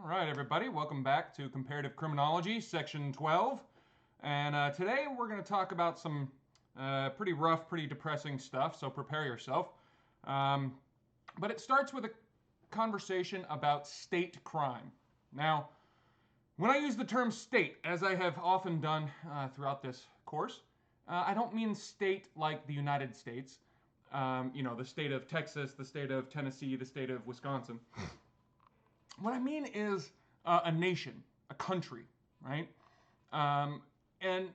All right, everybody, welcome back to Comparative Criminology, Section 12. And today we're going to talk about some pretty rough, pretty depressing stuff, so prepare yourself. But it starts with a conversation about state crime. Now, when I use the term state, as I have often done throughout this course, I don't mean state like the United States, the state of Texas, the state of Tennessee, the state of Wisconsin. What I mean is a nation, a country, right? And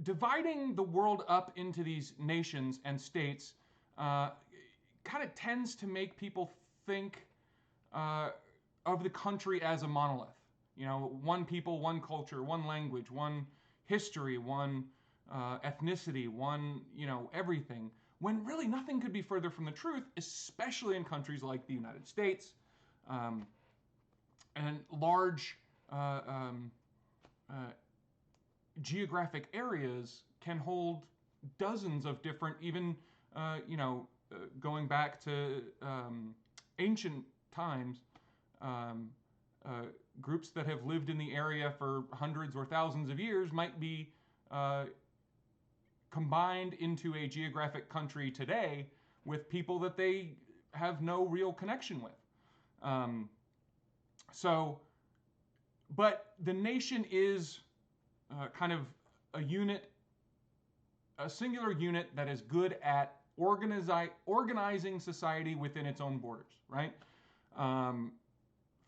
dividing the world up into these nations and states kind of tends to make people think of the country as a monolith. You know, one people, one culture, one language, one history, one ethnicity, one, everything. When really nothing could be further from the truth, especially in countries like the United States. And large geographic areas can hold dozens of different, even, going back to ancient times, groups that have lived in the area for hundreds or thousands of years might be combined into a geographic country today with people that they have no real connection with. But the nation is kind of a singular unit that is good at organizing society within its own borders, right?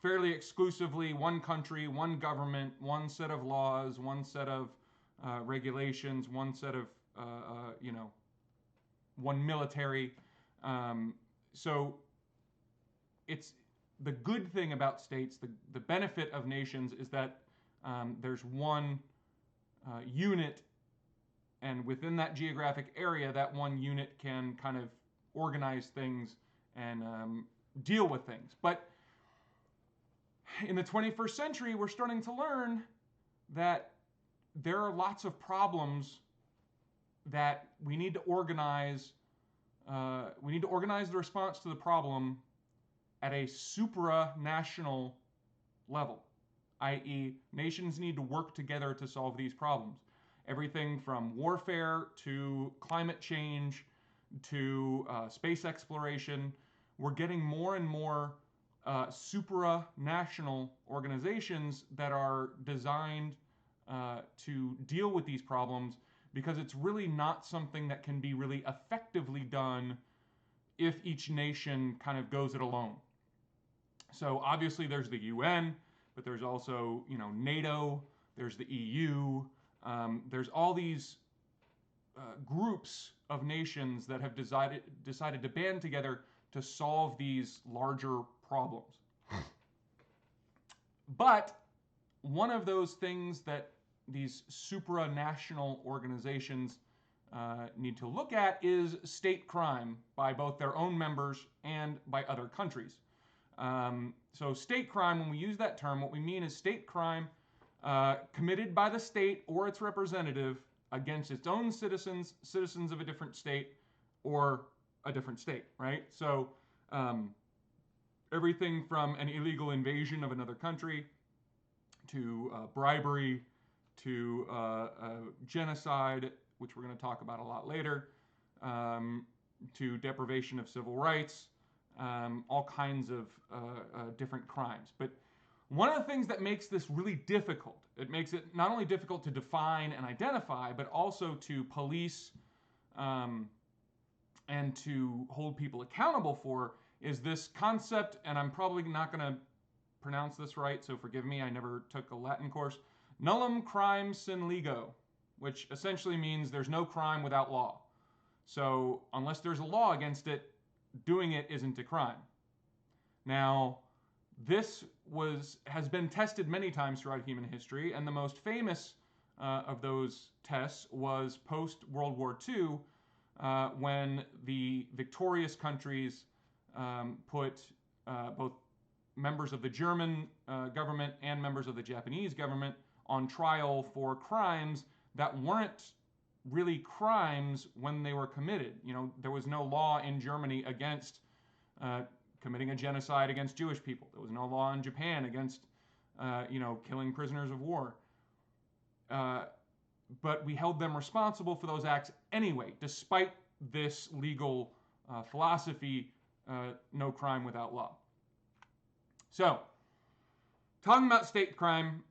Fairly exclusively one country, one government, one set of laws, one set of regulations, one set of, one military. So it's the good thing about states, the benefit of nations is that there's one unit, and within that geographic area, that one unit can kind of organize things and deal with things. But in the 21st century, we're starting to learn that there are lots of problems that we need to organize. We need to organize the response to the problem at a supranational level, i.e., nations need to work together to solve these problems. Everything from warfare to climate change to space exploration. We're getting more and more supranational organizations that are designed to deal with these problems, because it's really not something that can be really effectively done if each nation kind of goes it alone. So obviously there's the UN, but there's also, NATO, there's the EU, there's all these groups of nations that have decided to band together to solve these larger problems. But one of those things that these supranational organizations need to look at is state crime by both their own members and by other countries. So state crime, when we use that term, what we mean is state crime committed by the state or its representative against its own citizens of a different state or a different state, right? So everything from an illegal invasion of another country to bribery to genocide, which we're going to talk about a lot later, to deprivation of civil rights, all kinds of different crimes. But one of the things that makes this really difficult, it makes it not only difficult to define and identify, but also to police and to hold people accountable for, is this concept, and I'm probably not going to pronounce this right, so forgive me, I never took a Latin course, nullum crime sine lego, which essentially means there's no crime without law. So unless there's a law against it, doing it isn't a crime. Now, this has been tested many times throughout human history, and the most famous of those tests was post-World War II, when the victorious countries put both members of the German government and members of the Japanese government on trial for crimes that weren't really crimes when they were committed. There was no law in Germany against committing a genocide against Jewish people. There was no law in Japan against, killing prisoners of war. But we held them responsible for those acts anyway, despite this legal philosophy, no crime without law. So, talking about state crime,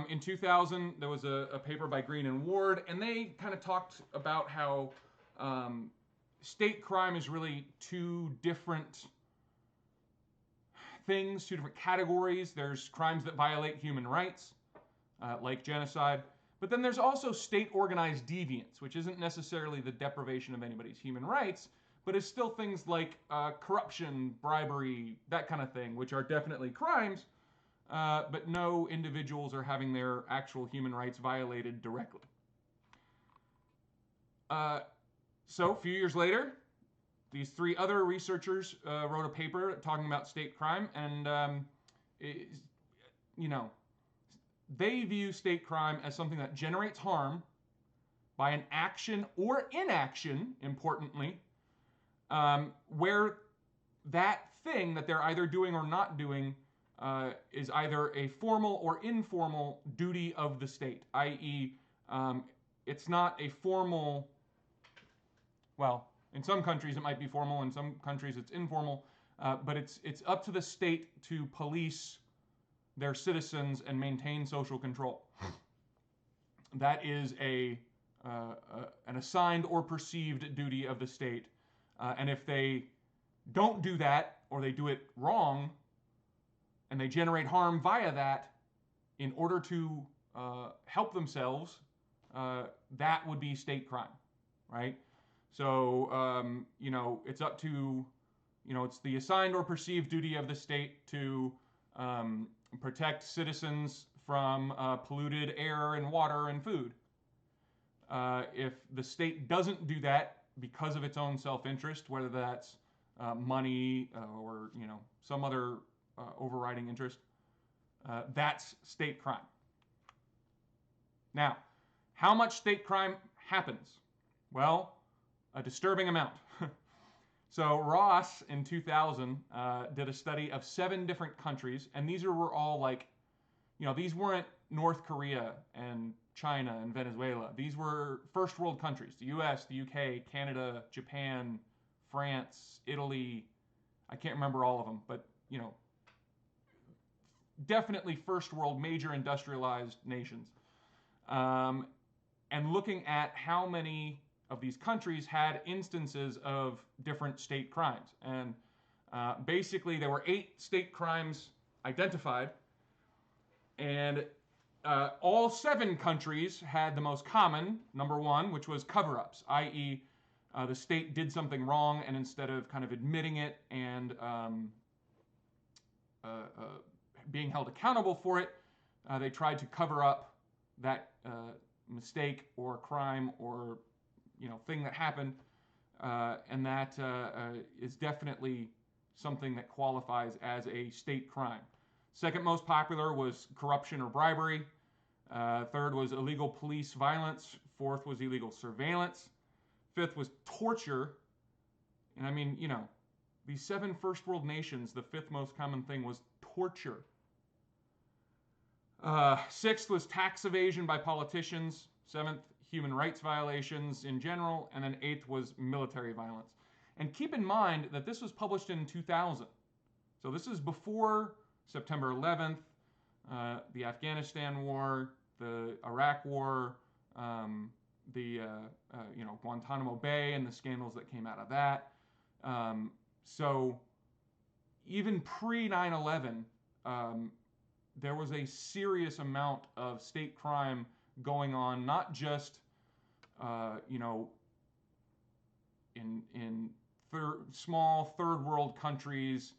in 2000, there was a paper by Green and Ward, and they kind of talked about how state crime is really two different things, two different categories. There's crimes that violate human rights, like genocide. But then there's also state-organized deviance, which isn't necessarily the deprivation of anybody's human rights, but is still things like corruption, bribery, that kind of thing, which are definitely crimes, but no individuals are having their actual human rights violated directly. So a few years later, these three other researchers wrote a paper talking about state crime, and they view state crime as something that generates harm by an action or inaction, importantly, where that thing that they're either doing or not doing is either a formal or informal duty of the state, i.e., it's not a formal, well, in some countries it might be formal, in some countries it's informal, but it's up to the state to police their citizens and maintain social control. That is an assigned or perceived duty of the state. And if they don't do that, or they do it wrong, and they generate harm via that in order to help themselves, that would be state crime, right? So, it's up to, it's the assigned or perceived duty of the state to protect citizens from polluted air and water and food. If the state doesn't do that because of its own self-interest, whether that's money or some other overriding interest, that's state crime. Now, how much state crime happens? Well, a disturbing amount. So Ross in 2000 did a study of 7 different countries, and these were all like, these weren't North Korea and China and Venezuela. These were first world countries: the US, the UK, Canada, Japan, France, Italy. I can't remember all of them, but definitely first world, major industrialized nations. And looking at how many of these countries had instances of different state crimes. And basically there were 8 state crimes identified, and all 7 countries had the most common, number 1, which was cover-ups, i.e. The state did something wrong, and instead of kind of admitting it and being held accountable for it, they tried to cover up that mistake or crime or thing that happened, and that is definitely something that qualifies as a state crime. Second most popular was corruption or bribery. Third was illegal police violence. Fourth was illegal surveillance. Fifth was torture. And I mean, these 7 first world nations, the 5th most common thing was torture. 6th was tax evasion by politicians. 7th, human rights violations in general. And then 8th was military violence. And keep in mind that this was published in 2000. So this is before September 11th, the Afghanistan war, the Iraq war, the Guantanamo Bay and the scandals that came out of that. So even pre 9/11, there was a serious amount of state crime going on, not just in small third world countries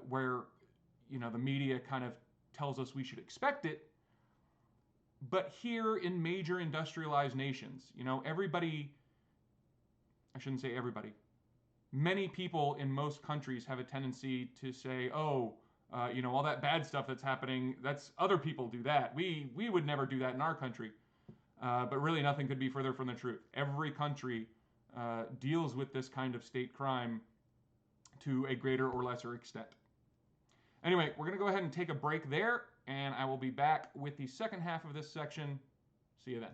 where the media kind of tells us we should expect it, but here in major industrialized nations. Everybody, I shouldn't say everybody, many people in most countries have a tendency to say, all that bad stuff that's happening, that's other people do that. We would never do that in our country. But really nothing could be further from the truth. Every country deals with this kind of state crime to a greater or lesser extent. Anyway, we're going to go ahead and take a break there, and I will be back with the second half of this section. See you then.